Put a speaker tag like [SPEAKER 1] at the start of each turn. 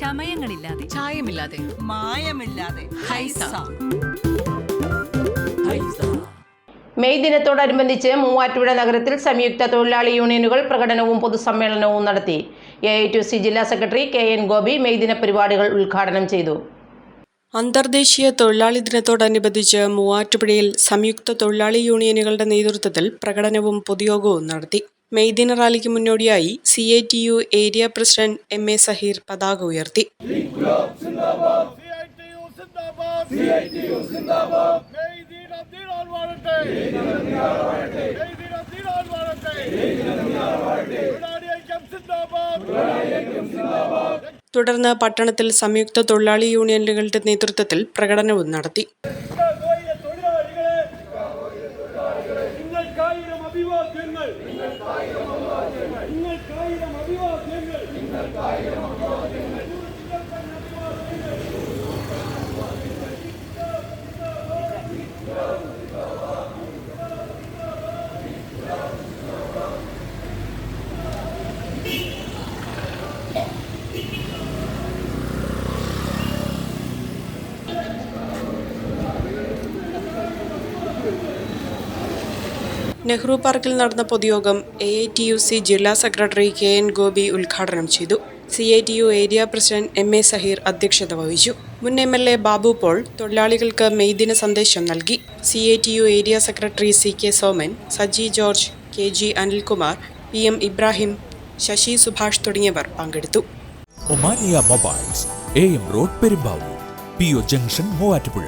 [SPEAKER 1] ചമയങ്ങളില്ലാതെ,
[SPEAKER 2] ചായമില്ലാതെ,
[SPEAKER 1] മായമില്ലാതെ Haiza.
[SPEAKER 3] May ദിനത്തോടനുബന്ധിച്ച് മൂവാറ്റുപുഴ നഗരത്തിൽ സംയുക്ത തൊഴിലാളി യൂണിയനുകൾ പ്രകടനവും പൊതുസമ്മേളനവും നടത്തി. AITUC ജില്ലാ സെക്രട്ടറി KN ഗോപി മെയ് ദിന പരിപാടികൾ ഉദ്ഘാടനം ചെയ്തു.
[SPEAKER 4] അന്തർദേശീയ തൊഴിലാളി ദിനത്തോടനുബന്ധിച്ച് മൂവാറ്റുപുഴയിൽ സംയുക്ത തൊഴിലാളി യൂണിയനുകളുടെ നേതൃത്വത്തിൽ പ്രകടനവും പൊതുയോഗവും നടത്തി. മെയ് ദിന റാലിക്ക് മുന്നോടിയായി CITU area president MA Saheer പതാക ഉയർത്തി. തുടർന്ന് പട്ടണത്തിൽ സംയുക്ത തൊഴിലാളി യൂണിയനുകളുടെ നേതൃത്വത്തിൽ പ്രകടനവും നടത്തി. നെഹ്റു പാർക്കിൽ നടന്ന പൊതുയോഗം AITUC ജില്ലാ സെക്രട്ടറി KN ഗോപി ഉദ്ഘാടനം ചെയ്തു. CITU area president MA Saheer അധ്യക്ഷത വഹിച്ചു. മുൻ MLA ബാബു പോൾ തൊഴിലാളികൾക്ക് മെയ് ദിന സന്ദേശം നൽകി. CITU ഏരിയ secretary CK Soman, Saji George, KG Anilkumar, PM Ibrahim, Sasi Subhash തുടങ്ങിയവർ പങ്കെടുത്തു.
[SPEAKER 5] Omania mobiles AM road Perumbavoor, PO junction Muvattupuzha.